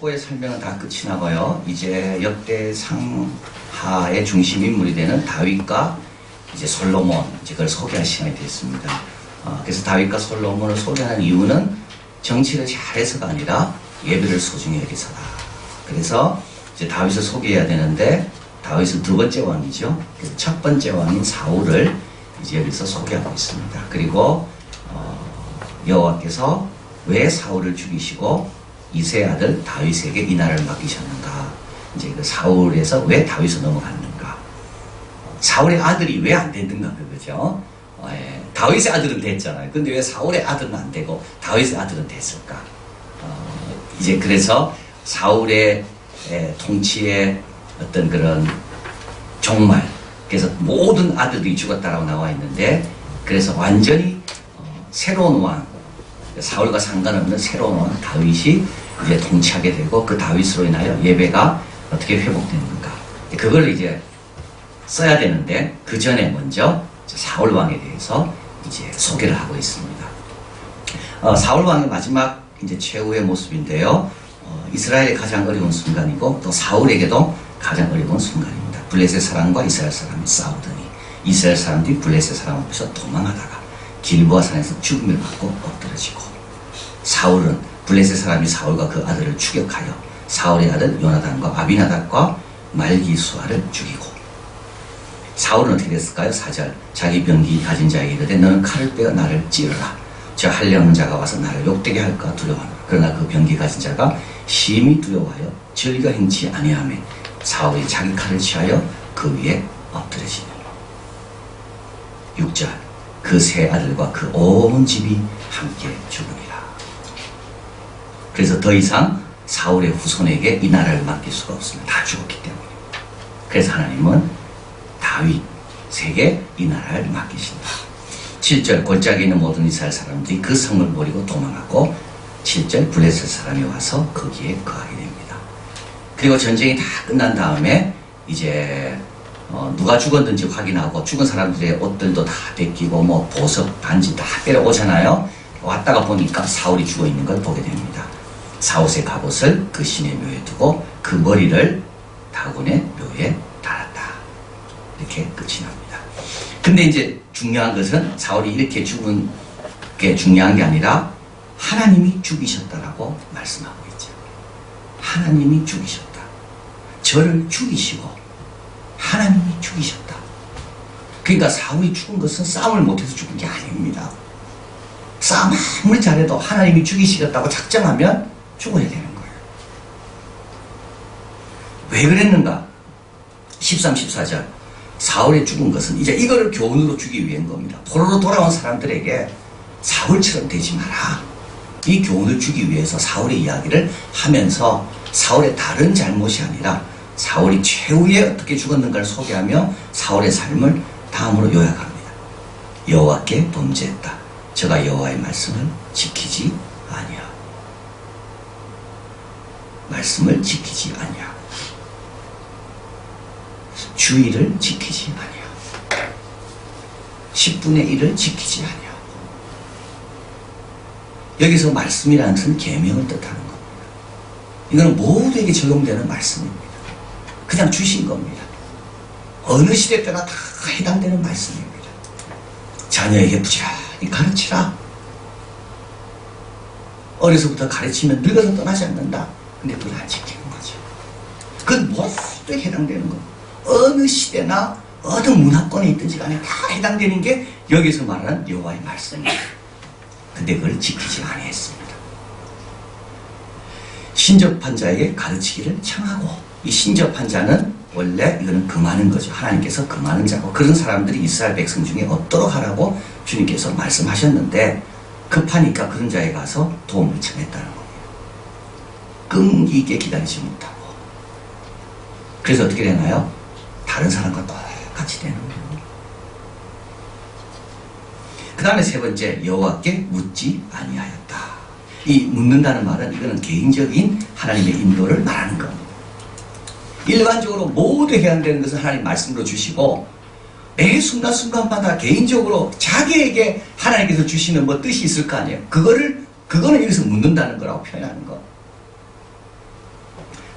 속보의 설명은 다 끝이 나고요. 이제 역대 상하의 중심 인물이 되는 다윗과 이제 솔로몬, 이제 그걸 소개할 시간이 됐습니다. 그래서 다윗과 솔로몬을 소개하는 이유는 정치를 잘해서가 아니라 예배를 소중히 여기서다. 그래서 이제 다윗을 소개해야 되는데 다윗은 두 번째 왕이죠. 그래서 첫 번째 왕인 사울을 이제 여기서 소개하고 있습니다. 그리고 여호와께서 왜 사울을 죽이시고 이세 아들 다윗에게 이 나라를 맡기셨는가? 이제 그 사울에서 왜 다윗으로 넘어갔는가? 사울의 아들이 왜 안 됐는가 그거죠. 다윗의 아들은 됐잖아요. 근데 왜 사울의 아들은 안 되고 다윗의 아들은 됐을까? 이제 그래서 사울의 통치의 어떤 그런 종말, 그래서 모든 아들이 죽었다라고 나와 있는데, 그래서 완전히 새로운 왕, 사울과 상관없는 새로운 왕 다윗이 이제 통치하게 되고, 그 다윗으로 인하여 예배가 어떻게 회복되는가, 그걸 이제 써야 되는데 그 전에 먼저 사울 왕에 대해서 이제 소개를 하고 있습니다. 사울 왕의 마지막 이제 최후의 모습인데요. 이스라엘의 가장 어려운 순간이고 또 사울에게도 가장 어려운 순간입니다. 블레셋 사람과 이스라엘 사람이 싸우더니 이스라엘 사람들이 블레셋 사람 앞에서 도망하다가 길보아 산에서 죽음을 받고 엎드러지고, 사울은 블레셋 사람이 사울과 그 아들을 추격하여 사울의 아들 요나단과 아비나답과 말기수아를 죽이고, 사울은 어떻게 됐을까요? 4절, 자기 병기 가진 자에게 이르되 너는 칼을 빼어 나를 찌르라. 저 하려는 자가 와서 나를 욕되게 할까 두려워하노라. 그러나 그 병기 가진 자가 심히 두려워하여 절기가 행치 아니하며 사울이 자기 칼을 취하여 그 위에 엎드려지니라. 6절, 그 세 아들과 그 온 집이 함께 죽으니라. 그래서 더 이상 사울의 후손에게 이 나라를 맡길 수가 없습니다. 다 죽었기 때문입니다. 그래서 하나님은 다윗에게 이 나라를 맡기신다. 7절, 골짜기에 있는 모든 이스라엘 사람들이 그 성을 버리고 도망하고, 7절, 블레셋 사람이 와서 거기에 거하게 됩니다. 그리고 전쟁이 다 끝난 다음에 이제 누가 죽었는지 확인하고 죽은 사람들의 옷들도 다 뺏기고 뭐 보석 반지 다 빼려오잖아요. 왔다가 보니까 사울이 죽어 있는 걸 보게 됩니다. 사울의 갑옷을 그 신의 묘에 두고 그 머리를 다곤의 묘에 달았다. 이렇게 끝이 납니다. 근데 이제 중요한 것은 사울이 이렇게 죽은 게 중요한 게 아니라 하나님이 죽이셨다라고 말씀하고 있죠. 하나님이 죽이셨다. 저를 죽이시고 하나님이 죽이셨다. 그러니까 사울이 죽은 것은 싸움을 못해서 죽은 게 아닙니다. 싸움 아무리 잘해도 하나님이 죽이시겠다고 작정하면 죽어야 되는 거예요. 왜 그랬는가? 13, 14절, 사울이 죽은 것은 이제 이거를 교훈으로 주기 위한 겁니다. 포로로 돌아온 사람들에게 사울처럼 되지 마라, 이 교훈을 주기 위해서 사울의 이야기를 하면서 사울의 다른 잘못이 아니라 사울이 최후에 어떻게 죽었는가를 소개하며 사울의 삶을 다음으로 요약합니다. 여호와께 범죄했다. 저가 여호와의 말씀을 지키지 아니하고, 말씀을 지키지 아니하고, 주의를 지키지 아니하고, 10분의 1을 지키지 아니하고. 여기서 말씀이라는 것은 계명을 뜻하는 겁니다. 이거는 모두에게 적용되는 말씀입니다. 그냥 주신 겁니다. 어느 시대 때나 다 해당되는 말씀입니다. 자녀에게 부지런히 가르치라. 어려서부터 가르치면 늙어서 떠나지 않는다. 근데 그걸 안 지키는 거죠. 그건 모두에 해당되는 겁니다. 어느 시대나 어느 문화권에 있든지 간에 다 해당되는 게 여기서 말하는 여호와의 말씀입니다. 근데 그걸 지키지 아니했습니다. 신접한 자에게 가르치기를 청하고, 이 신접한 자는 원래 이거는 금하는 거죠. 하나님께서 금하는 자고, 그런 사람들이 이스라엘 백성 중에 없도록 하라고 주님께서 말씀하셨는데 급하니까 그런 자에 가서 도움을 청했다는 겁니다. 끈기 있게 기다리지 못하고. 그래서 어떻게 되나요? 다른 사람과 똑같이 되는 거예요. 그 다음에 세 번째, 여호와께 묻지 아니하였다. 이 묻는다는 말은 이거는 개인적인 하나님의 인도를 말하는 겁니다. 일반적으로 모두 해당되는 것은 하나님 말씀으로 주시고, 매 순간순간마다 개인적으로 자기에게 하나님께서 주시는 뭐 뜻이 있을 거 아니에요. 그거는 여기서 묻는다는 거라고 표현하는 거.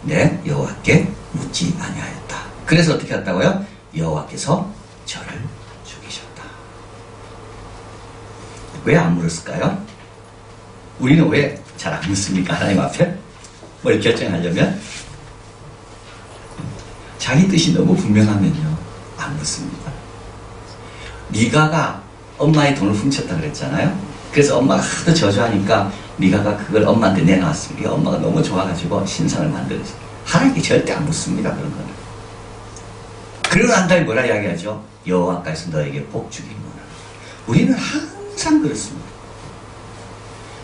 내 여호와께 묻지 아니하였다. 그래서 어떻게 했다고요? 여호와께서 저를 죽이셨다. 왜 안 물었을까요? 우리는 왜 잘 안 묻습니까? 하나님 앞에 뭘 결정하려면 자기 뜻이 너무 분명하면요 안 묻습니다. 미가가 엄마의 돈을 훔쳤다 그랬잖아요. 그래서 엄마가 하도 저주하니까 미가가 그걸 엄마한테 내놔왔습니다. 엄마가 너무 좋아가지고 신상을 만들었어요. 하나님께 절대 안 묻습니다. 그런 거는. 그러고 난 다음에 뭐라 이야기하죠? 여호와께서 너에게 복 주기를 원하노라. 우리는 항상 그렇습니다.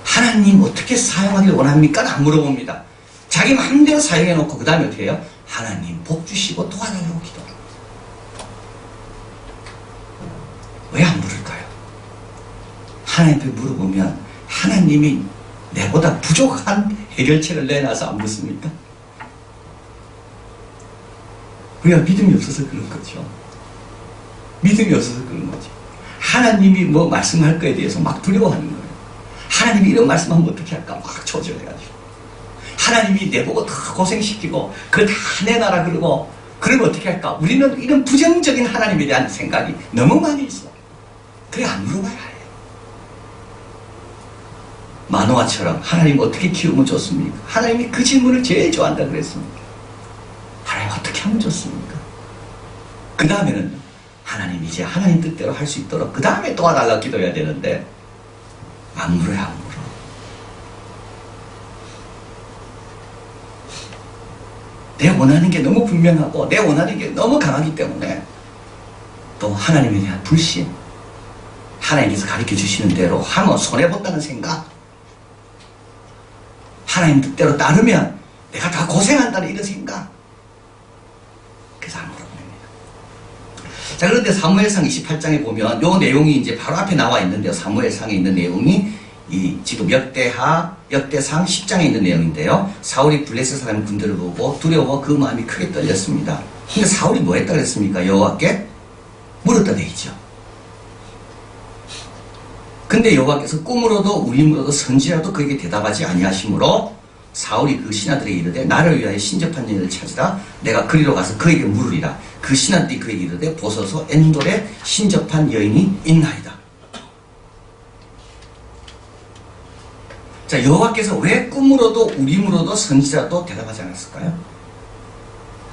하나님 어떻게 사용하길 원합니까? 안 물어봅니다. 자기 마음대로 사용해놓고 그 다음에 어떻게 해요? 하나님 복 주시고 도와달라고 기도합니다. 왜 안 물을까요? 하나님께 물어보면 하나님이 내보다 부족한 해결책을 내놔서 안 묻습니까? 우리가 믿음이 없어서 그런 거죠. 믿음이 없어서 그런 거죠. 하나님이 뭐 말씀할 거에 대해서 막 두려워하는 거예요. 하나님이 이런 말씀하면 어떻게 할까? 막 조절해가지고. 하나님이 내보고 더 고생시키고 그걸 다 내놔라 그러고 그러면 어떻게 할까? 우리는 이런 부정적인 하나님에 대한 생각이 너무 많이 있어. 그래 안 물어봐야 해요. 마노아처럼 하나님 어떻게 키우면 좋습니까? 하나님이 그 질문을 제일 좋아한다 그랬습니다. 하나님 어떻게 하면 좋습니까? 그 다음에는 하나님 이제 하나님 뜻대로 할 수 있도록 그 다음에 도와달라고 기도해야 되는데 안 물어요. 안 물어. 내 원하는 게 너무 분명하고 내 원하는 게 너무 강하기 때문에 또 하나님에 대한 불신, 하나님께서 가르쳐 주시는 대로 하면 손해본다는 생각, 하나님 뜻대로 따르면 내가 다 고생한다는 이런 생각. 그래서 안 물어봅니다. 자, 그런데 사무엘상 28장에 보면 요 내용이 이제 바로 앞에 나와 있는데요. 사무엘상에 있는 내용이 이 지금 역대상 10장에 있는 내용인데요. 사울이 블레셋 사람 군대를 보고 두려워 그 마음이 크게 떨렸습니다. 근데 사울이 뭐 했다 그랬습니까? 여호와께 물었다 돼 있죠. 근데 여호와께서 꿈으로도 우림으로도 선지라도 그에게 대답하지 아니하시므로 사울이 그 신하들에게 이르되 나를 위하여 신접한 여인을 찾으라. 내가 그리로 가서 그에게 물으리라. 그 신하들이 그에게 이르되 보소서 엔돌에 신접한 여인이 있나이다. 자, 여호와께서 왜 꿈으로도 우림으로도 선지라도 대답하지 않았을까요?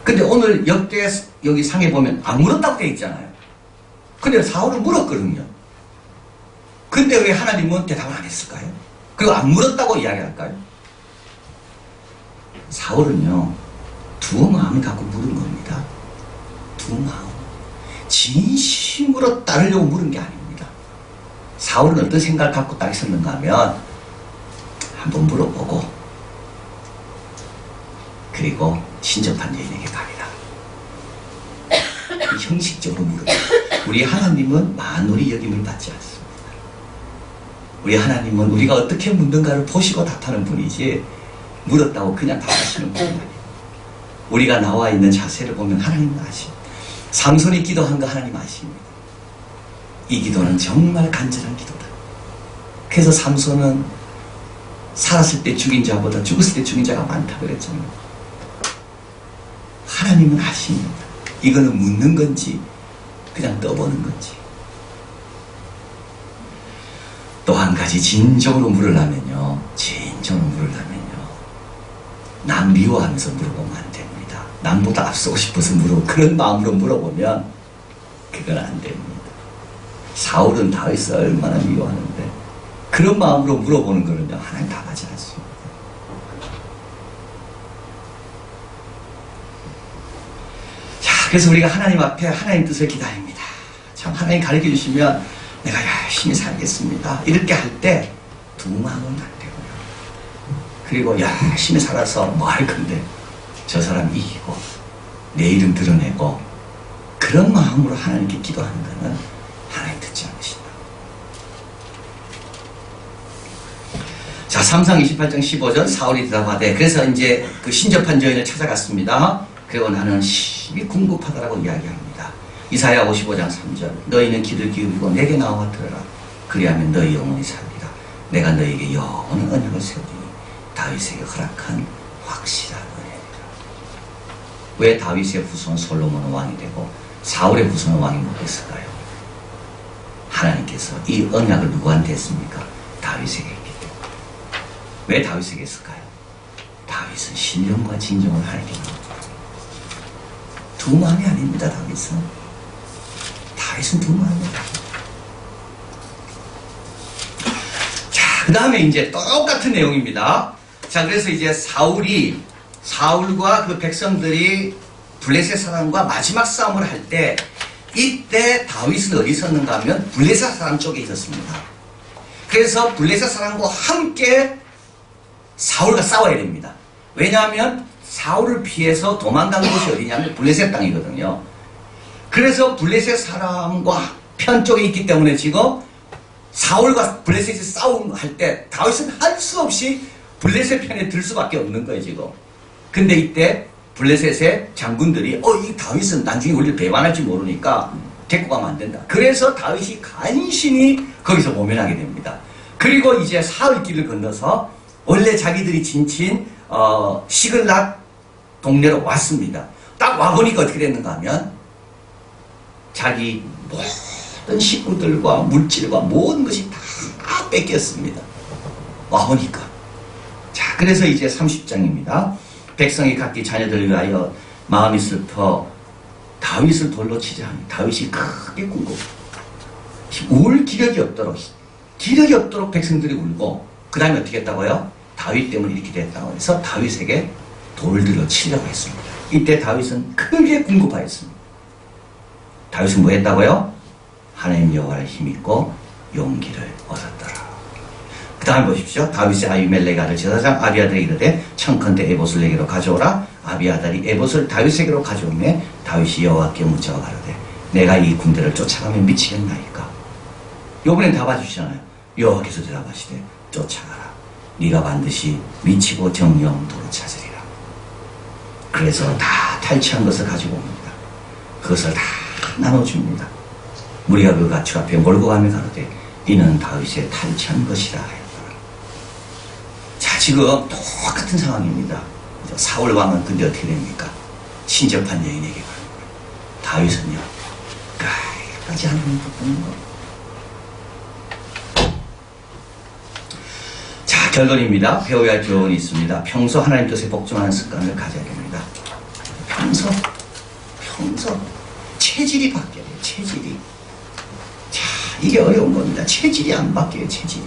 근데 오늘 역대 여기 상에 보면 안 물었다고 되어 있잖아요. 근데 사울은 물었거든요. 근데 왜 하나님은 대답을 안 했을까요? 그리고 안 물었다고 이야기할까요? 사울은요, 두 마음을 갖고 물은 겁니다. 두 마음. 진심으로 따르려고 물은 게 아닙니다. 사울은 어떤 생각을 갖고 딱 있었는가 하면, 한번 물어보고, 그리고 신접한 여인에게 가리라. 형식적으로 물어요. 우리 하나님은 만물이 여김을 받지 않습니다. 우리 하나님은 우리가 어떻게 묻는가를 보시고 답하는 분이지 물었다고 그냥 답하시는 분이 아니에요. 우리가 나와 있는 자세를 보면 하나님은 아십니다. 삼손이 기도한 거 하나님 아십니다. 이 기도는 정말 간절한 기도다. 그래서 삼손은 살았을 때 죽인 자보다 죽었을 때 죽인 자가 많다 그랬잖아요. 하나님은 아십니다. 이거는 묻는 건지 그냥 떠보는 건지. 또 한 가지 진정으로 물으려면요, 남 미워하면서 물어보면 안 됩니다. 남보다 앞서고 싶어서 그런 마음으로 물어보면 그건 안 됩니다. 사울은 다윗을 얼마나 미워하는데 그런 마음으로 물어보는 거는요, 하나님 답하지 않습니다. 자, 그래서 우리가 하나님 앞에 하나님 뜻을 기다립니다. 참 하나님 가르쳐 주시면 내가 열심히 살겠습니다. 이렇게 할 때 두 마음은 안 되고요. 그리고 열심히 살아서 뭐 할 건데 저 사람 이기고 내 이름 드러내고 그런 마음으로 하나님께 기도하는 것은 하나님 듣지 않으신다. 자, 3상 28장 15절 사울이 대답하되 그래서 이제 그 신접한 여인을 찾아갔습니다. 그리고 나는 심히 궁급하다라고 이야기합니다. 이사야 55장 3절 너희는 귀를 기울이고 내게 나와 들으라. 그리하면 너희 영혼이 살리라. 내가 너희에게 영원한 언약을 세우리니 다윗에게 허락한 확실한 은혜니라. 왜 다윗의 후손 솔로몬은 왕이 되고 사울의 후손은 왕이 못됐을까요? 하나님께서 이 언약을 누구한테 했습니까? 다윗에게 했기 때문에. 왜 다윗에게 했을까요? 다윗은 신령과 진정을 하나님께 두 마음이 아닙니다. 다윗은 두 마음이에요. 자, 그 다음에 이제 똑같은 내용입니다. 자, 그래서 이제 사울과 그 백성들이 블레셋 사람과 마지막 싸움을 할 때, 이때 다윗은 어디 있었는가 하면 블레셋 사람 쪽에 있었습니다. 그래서 블레셋 사람과 함께 사울과 싸워야 됩니다. 왜냐하면 사울을 피해서 도망간 곳이 어디냐면 블레셋 땅이거든요. 그래서 블레셋 사람과 편 쪽에 있기 때문에 지금 사울과 블레셋이 싸움할 때 다윗은 할 수 없이 블레셋 편에 들 수밖에 없는 거예요, 지금. 근데 이때 블레셋의 장군들이 이 다윗은 나중에 우리를 배반할지 모르니까 데리고 가면 안 된다. 그래서 다윗이 간신히 거기서 모면하게 됩니다. 그리고 이제 사흘길을 건너서 원래 자기들이 지친 시글락 동네로 왔습니다. 딱 와보니까 어떻게 됐는가 하면 자기 모든 식구들과 물질과 모든 것이 다 뺏겼습니다. 와보니까. 자, 그래서 이제 30장입니다. 백성이 각기 자녀들을 위하여 마음이 슬퍼 다윗을 돌로 치자 하니 다윗이 크게 굴고 울 기력이 없도록 백성들이 울고 그 다음에 어떻게 했다고요? 다윗 때문에 이렇게 됐다고 해서 다윗에게 돌들로 치려고 했습니다. 이때 다윗은 크게 궁급하였습니다. 다윗은 뭐 했다고요? 하나님 여호와를 힘입고 용기를 얻었더라. 그 다음 보십시오. 다윗의 아비멜렉의 아들 제사장 아비아달에게 이르되 청컨대 에봇을 내게로 가져오라. 아비아달이 에봇을 다윗에게로 가져오매 다윗이 여호와께 묻자와 가로되 내가 이 군대를 쫓아가면 미치겠나이까. 요번엔 다 봐주시잖아요. 여호와께서 대답하시되 쫓아가라. 네가 반드시 미치고 정령도로 찾으리라. 그래서 다 탈취한 것을 가지고 옵니다. 그것을 다 나눠줍니다. 무리가 그 가축 앞에 몰고 가며 가로되 이는 다윗의 탈취한 것이라 하였더라. 자, 지금 똑같은 상황입니다. 사울 왕은 근데 어떻게 됩니까? 친접한 여인에게 가는 거예요. 다윗은요, 까지 하는 거. 자, 결론입니다. 배워야 할 교훈이 있습니다. 평소 하나님 뜻에 복종하는 습관을 가져야 됩니다. 평소 체질이 바뀌어야 돼요. 체질이. 자, 이게 어려운 겁니다. 체질이 안 바뀌어요. 체질이.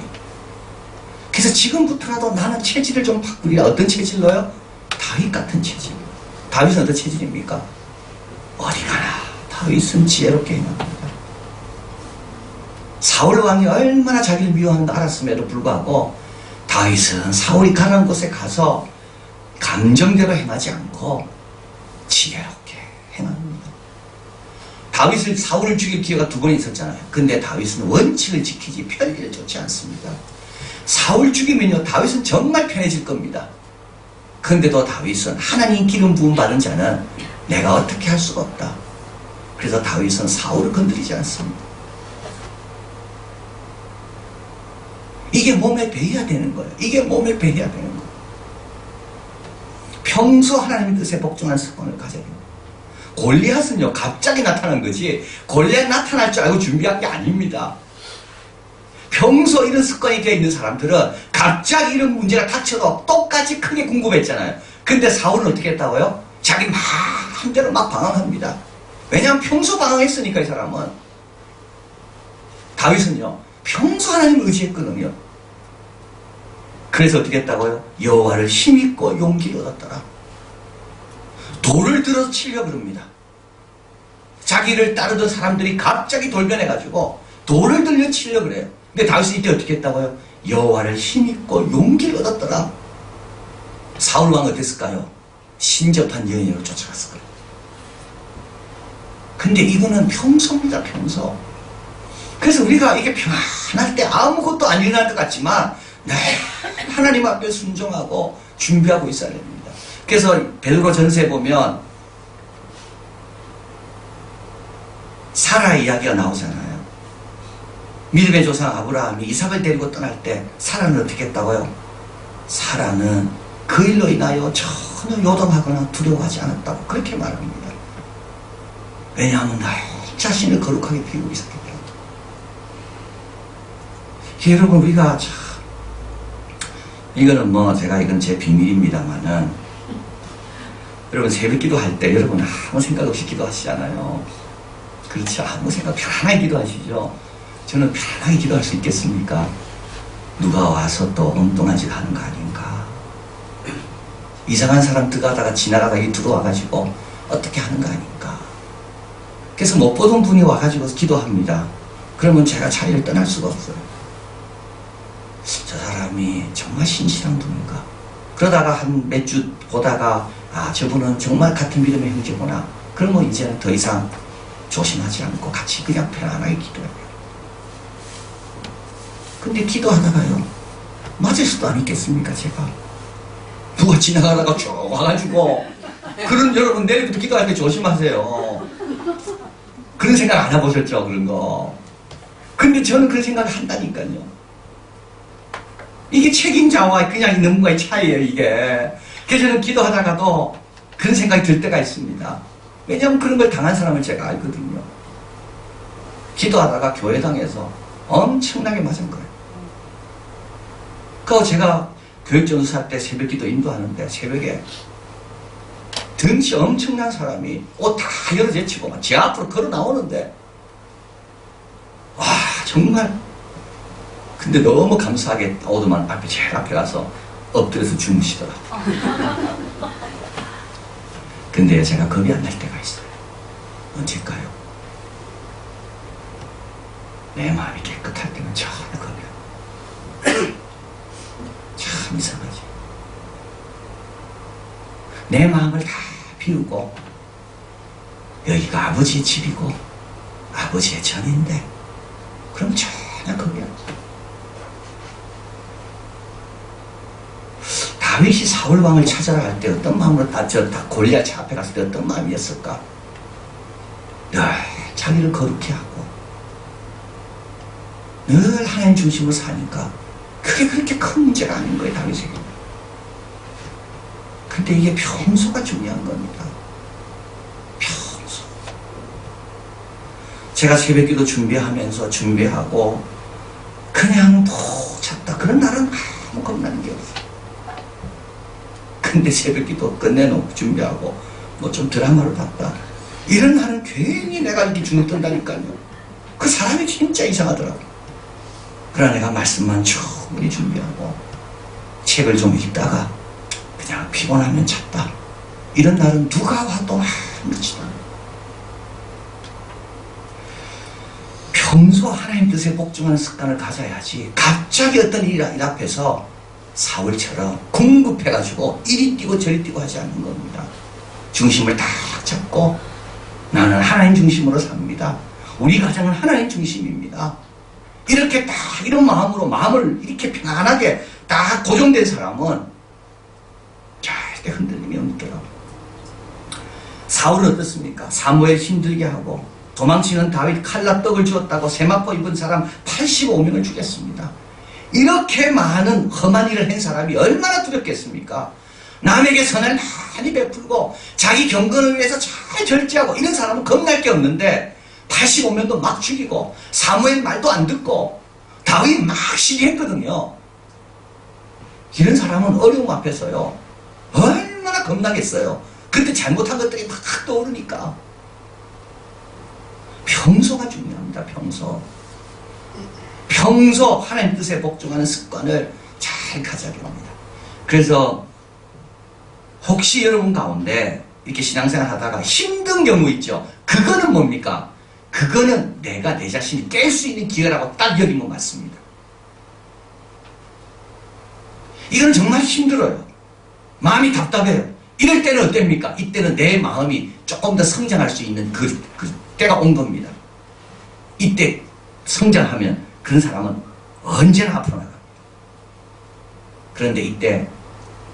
그래서 지금부터라도 나는 체질을 좀 바꾸리라. 어떤 체질로요? 다윗 같은 체질. 다윗은 어떤 체질입니까? 어디가나 다윗은 지혜롭게 행합니다. 사울 왕이 얼마나 자기를 미워하는지 알았음에도 불구하고 다윗은 사울이 가는 곳에 가서 감정대로 행하지 않고 지혜롭게 행합니다. 다윗을 사울을 죽일 기회가 2번 있었잖아요. 근데 다윗은 원칙을 지키지 편리를 쫓지 않습니다. 사울 죽이면요, 다윗은 정말 편해질 겁니다. 근데도 다윗은 하나님 기름 부음 받은 자는 내가 어떻게 할 수가 없다. 그래서 다윗은 사울을 건드리지 않습니다. 이게 몸에 배어야 되는 거예요. 이게 몸에 배어야 되는 거예요. 평소 하나님의 뜻에 복종하는 습관을 가져야 됩니다. 골리앗은요, 갑자기 나타난 거지 골리앗 나타날 줄 알고 준비한 게 아닙니다. 평소 이런 습관이 되어 있는 사람들은 갑자기 이런 문제가 닥쳐도 똑같이 크게 궁금했잖아요. 근데 사울은 어떻게 했다고요? 자기 마음대로 막 방황합니다. 왜냐하면 평소 방황했으니까. 이 사람은. 다윗은요, 평소 하나님을 의지했거든요. 그래서 어떻게 했다고요? 여호와를 힘입고 용기를 얻었더라. 돌을 들어서 치려고 그럽니다. 자기를 따르던 사람들이 갑자기 돌변해가지고 돌을 들려 치려고 그래요. 근데 다윗이 이때 어떻게 했다고요? 여호와를 힘입고 용기를 얻었더라. 사울 왕은 어땠을까요? 신접한 여인으로 쫓아갔을 거예요. 근데 이거는 평소입니다. 평소. 그래서 우리가 이게 편안할 때 아무것도 안 일어날 것 같지만 하나님 앞에 순종하고 준비하고 있어야 됩니다. 그래서 베드로 전서에 보면 사라 이야기가 나오잖아요. 믿음의 조상 아브라함이 이삭을 데리고 떠날 때 사라는 어떻게 했다고요? 사라는 그 일로 인하여 저 전혀 요동하거나 두려워하지 않았다고 그렇게 말합니다. 왜냐하면 나 자신을 거룩하게 비우고 있었기 때문에. 여러분, 우리가 참, 이거는 뭐 제가 이건 제 비밀입니다만은, 여러분 새벽 기도할 때 여러분 아무 생각 없이 기도하시잖아요. 그렇지, 아무 생각 편안하게 기도하시죠. 저는 편안하게 기도할 수 있겠습니까? 누가 와서 또 엉뚱한 짓 하는 거 아닌가. 이상한 사람 들어가다가 지나가다가 들어와가지고 어떻게 하는 거 아닌가. 그래서 못 보던 분이 와가지고 기도합니다. 그러면 제가 자리를 떠날 수가 없어요. 저 사람이 정말 신실한 분인가. 그러다가 한 몇 주 보다가 아, 저분은 정말 같은 믿음의 형제구나. 그러면 이제는 더 이상 조심하지 않고 같이 그냥 편안하게 기도해요. 근데 기도하다가요, 맞을 수도 안 있겠습니까, 제가? 누가 지나가다가 쭉 와가지고, 그런 여러분 내일부터 기도할 때 조심하세요. 그런 생각 안 해보셨죠, 그런 거. 근데 저는 그런 생각을 한다니까요. 이게 책임자와 그냥 있는 분과의 차이예요, 이게. 그래서 저는 기도하다가도 그런 생각이 들 때가 있습니다. 왜냐하면 그런 걸 당한 사람을 제가 알거든요. 기도하다가 교회당에서 엄청나게 맞은 거예요. 그리고 제가 교육전도사 때 새벽 기도 인도하는데 새벽에 덩치 엄청난 사람이 옷 다 열어제치고 막 제 앞으로 걸어 나오는데, 와, 정말. 근데 너무 감사하게 오더만 앞에 제일 앞에 가서 엎드려서 주무시더라. 근데 제가 겁이 안 날 때가 있어요. 언제일까요? 내 마음이 깨끗할 때는 전혀 겁이 안 나요. 참 이상하지. 내 마음을 다 비우고 여기가 아버지의 집이고 아버지의 전인데 그럼 전혀 겁이 안 나요. 다윗이 사울 왕을 찾아라 할 때 어떤 마음으로 골리앗 앞에 갔을 때 어떤 마음이었을까? 늘 자기를 거룩히 하고 늘 하나님 중심으로 사니까 그게 그렇게 큰 문제가 아닌 거예요, 다윗에게. 근데 이게 평소가 중요한 겁니다. 평소. 제가 새벽기도 준비하고 그냥 푹 잤다. 그런 날은 아무 겁나는 게 없어요. 근데 새벽기도 끝내놓고 준비하고 뭐 좀 드라마를 봤다. 이런 날은 괜히 내가 이렇게 주눅든다니까요. 그 사람이 진짜 이상하더라고. 그러나 내가 말씀만 충분히 준비하고 책을 좀 읽다가 그냥 피곤하면 잤다. 이런 날은 누가 와도 아무렇지도 않아요. 평소 하나님 뜻에 복종하는 습관을 가져야지 갑자기 어떤 일 앞에서 사울처럼 궁급해가지고 이리 뛰고 저리 뛰고 하지 않는 겁니다. 중심을 딱 잡고 나는 하나님 중심으로 삽니다. 우리 가정은 하나님 중심입니다. 이렇게 딱 이런 마음으로 마음을 이렇게 편안하게 딱 고정된 사람은 절대 흔들림이 없더라고요. 사울은 어떻습니까? 사무엘 힘들게 하고 도망치는 다윗 칼라 떡을 주었다고 세마포 입은 사람 85명을 죽였습니다. 이렇게 많은 험한 일을 한 사람이 얼마나 두렵겠습니까? 남에게 선을 많이 베풀고 자기 경건을 위해서 잘 절제하고 이런 사람은 겁날 게 없는데 85명도 막 죽이고 사무엘 말도 안 듣고 다윗 막 시기했거든요. 이런 사람은 어려움 앞에서요 얼마나 겁나겠어요. 그때 잘못한 것들이 막 떠오르니까. 평소가 중요합니다. 평소 하나님 뜻에 복종하는 습관을 잘 가져야 합니다. 그래서 혹시 여러분 가운데 이렇게 신앙생활 하다가 힘든 경우 있죠. 그거는 뭡니까? 그거는 내가 내 자신이 깰 수 있는 기회라고 딱 여기면 맞습니다. 이건 정말 힘들어요. 마음이 답답해요. 이럴 때는 어땠습니까? 이때는 내 마음이 조금 더 성장할 수 있는 그 때가 온 겁니다. 이때 성장하면 그런 사람은 언제나 앞으로 나갑니다. 그런데 이때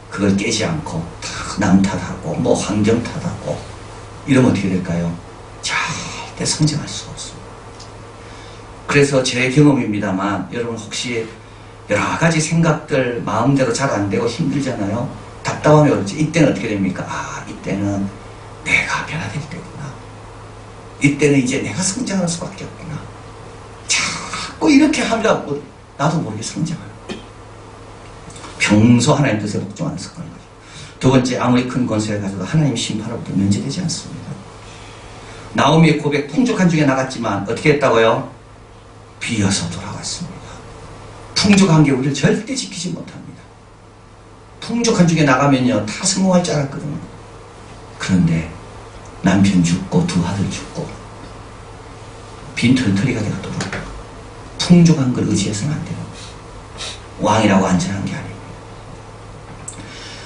그걸 깨지 않고 다 남 탓하고 뭐 환경 탓하고 이러면 어떻게 될까요? 절대 성장할 수가 없습니다. 그래서 제 경험입니다만 여러분 혹시 여러 가지 생각들 마음대로 잘 안 되고 힘들잖아요. 답답함이 오르지. 이때는 어떻게 됩니까? 아, 이때는 내가 변화될 때구나. 이때는 이제 내가 성장할 수밖에 없구나. 자꾸 이렇게 하려고 나도 모르게 성장해요. 평소 하나님 뜻에 복종하는 습관인 거죠. 두 번째, 아무리 큰 권세를 가져도 하나님 심판으로부터 면제되지 않습니다. 나오미의 고백, 풍족한 중에 나갔지만 어떻게 했다고요? 비어서 돌아왔습니다. 풍족한 게 우리를 절대 지키지 못합니다. 풍족한 중에 나가면요 다 성공할 줄 알았거든요. 그런데 남편 죽고 두 아들 죽고 빈털터리가 되었더라고요. 풍족한 걸 의지해서는 안 돼요. 왕이라고 안전한 게 아닙니다.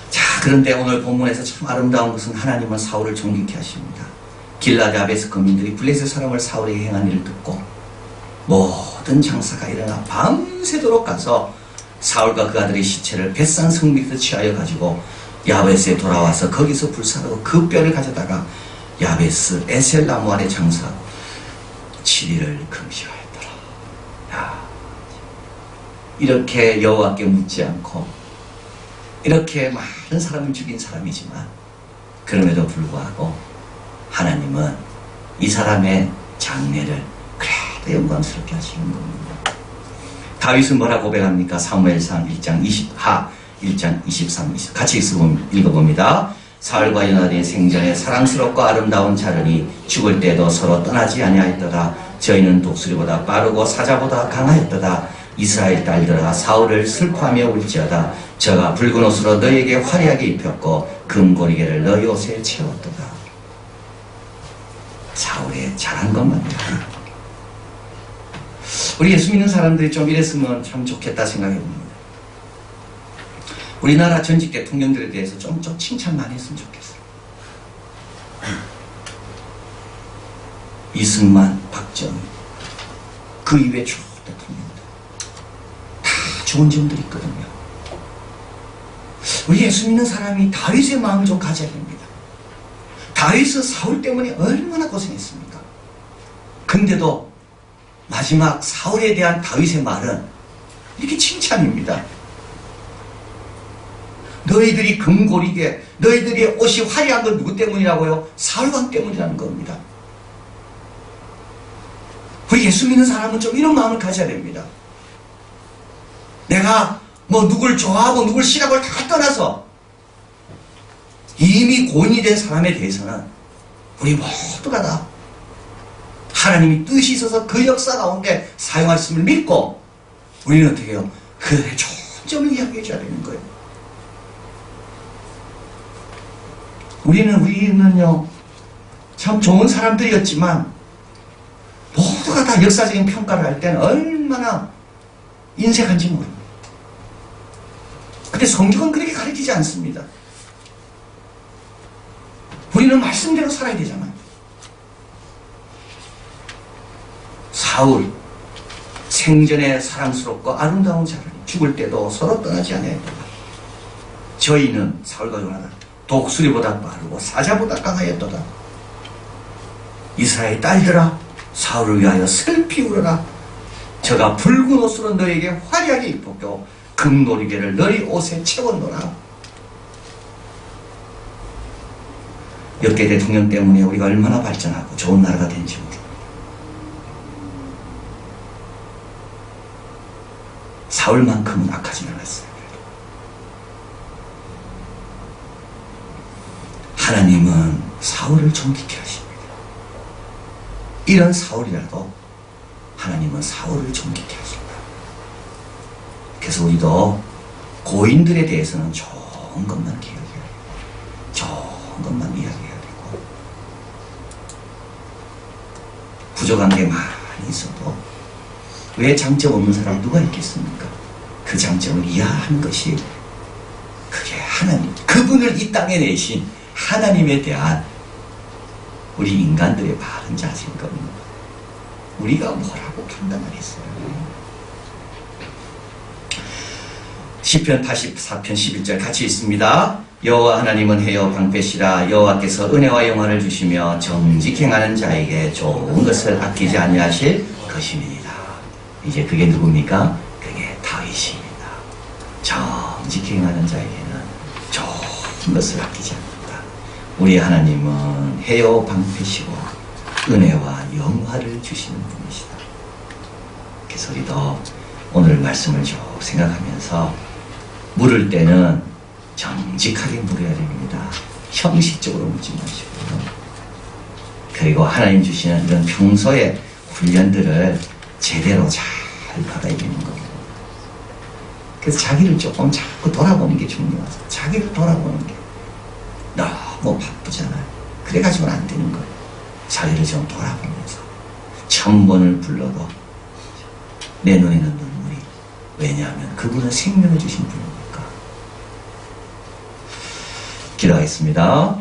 자, 그런데 오늘 본문에서 참 아름다운 것은 하나님은 사울을 존귀케 하십니다. 길라드 아베스 거민들이 블레셋 사람을 사울에게 행한 일을 듣고 모든 장사가 일어나 밤새도록 가서 사울과 그 아들의 시체를 벳산 성 밑에서 취하여 가지고 야베스에 돌아와서 거기서 불사르고 그 뼈를 가져다가 야베스 에셀 나무 아래 장사하고 7일을 금식하였더라. 야, 이렇게 여호와께 묻지 않고 이렇게 많은 사람을 죽인 사람이지만 그럼에도 불구하고 하나님은 이 사람의 장례를 그래도 영광스럽게 하시는 겁니다. 다윗은 뭐라 고백합니까? 사무엘상 1장 1장 23, 20 같이 읽어봅니다. 사울과 요나단이 생전에 사랑스럽고 아름다운 자르니 죽을 때도 서로 떠나지 아니하였더라. 저희는 독수리보다 빠르고 사자보다 강하였더라. 이스라엘 딸들아 사울을 슬퍼하며 울지어다. 저가 붉은 옷으로 너희에게 화려하게 입혔고 금고리개를 너희 옷에 채웠도다. 사울의 잘한 것만이다. 우리 예수 믿는 사람들이 좀 이랬으면 참 좋겠다 생각해봅니다. 우리나라 전직 대통령들에 대해서 좀 칭찬 많이 했으면 좋겠어요. 이승만, 박정희, 그 이외 쭉 대통령들 다 좋은 점들이 있거든요. 우리 예수 믿는 사람이 다윗의 마음을 좀 가져야 됩니다. 다윗은 사울 때문에 얼마나 고생했습니까? 근데도 마지막 사울에 대한 다윗의 말은 이렇게 칭찬입니다. 너희들이 금고리게, 너희들이 옷이 화려한 건 누구 때문이라고요? 사울왕 때문이라는 겁니다. 우리 예수 믿는 사람은 좀 이런 마음을 가져야 됩니다. 내가 뭐 누굴 좋아하고 누굴 싫어하고 다 떠나서 이미 고인이 된 사람에 대해서는 우리 모두가 다 하나님이 뜻이 있어서 그 역사 가운데 사용하셨음을 믿고 우리는 어떻게 해요? 그들의 좋은 점을 이야기해 줘야 되는 거예요. 우리는요 참 좋은 사람들이었지만 모두가 다 역사적인 평가를 할 때는 얼마나 인색한지 모릅니다. 근데 성경은 그렇게 가르치지 않습니다. 우리는 말씀대로 살아야 되잖아요. 사울 생전에 사랑스럽고 아름다운 자라니 죽을 때도 서로 떠나지 아니하였다. 저희는 사울과 요나단 독수리보다 빠르고 사자보다 강하였도다. 이스라엘 딸들아 사울을 위하여 슬피 울어라. 저가 붉은 옷으로 너에게 화려하게 입혔고 금놀이개를 너희 옷에 채웠노라. 역대 대통령 때문에 우리가 얼마나 발전하고 좋은 나라가 된지 모릅니다. 사울만큼은 악하지 않았어요. 하나님은 사울을 존귀케 하십니다. 이런 사울이라도 하나님은 사울을 존귀케 하십니다. 그래서 우리도 고인들에 대해서는 좋은 것만 기억해야 돼요. 좋은 것만 이야기해야 되고 부족한 게 많이 있어도 왜 장점 없는 사람이 누가 있겠습니까? 그 장점을 이해하는 것이 그게 하나님, 그분을 이 땅에 내신 하나님에 대한 우리 인간들의 바른 자세인 겁니다. 우리가 뭐라고 판단하겠어요? 시편 84편 11절 같이 있습니다. 여호와 하나님은 해요 방패시라. 여호와께서 은혜와 영화를 주시며 정직 행하는 자에게 좋은 것을 아끼지 아니하실 것임이니라. 이제 그게 누굽니까? 그게 다윗입니다. 정직 행하는 자에게는 좋은 모든 것을 아끼지 않는다. 우리 하나님은 해요 방패시고 은혜와 영화를 주시는 분이시다. 그래서 우리도 오늘 말씀을 쭉 생각하면서 물을 때는 정직하게 물어야 됩니다. 형식적으로 묻지 마시고요. 그리고 하나님 주시는 이런 평소의 훈련들을 제대로 잘 받아야 되는 겁니다. 그래서 자기를 조금 자꾸 돌아보는 게 중요하죠. 자기를 돌아보는 게 너무 바쁘잖아요. 그래가지고는 안 되는 거예요. 자기를 좀 돌아보면서 1000번을 불러도 내 눈에는 눈물이, 왜냐하면 그분은 생명을 주신 분이니까. 기도하겠습니다.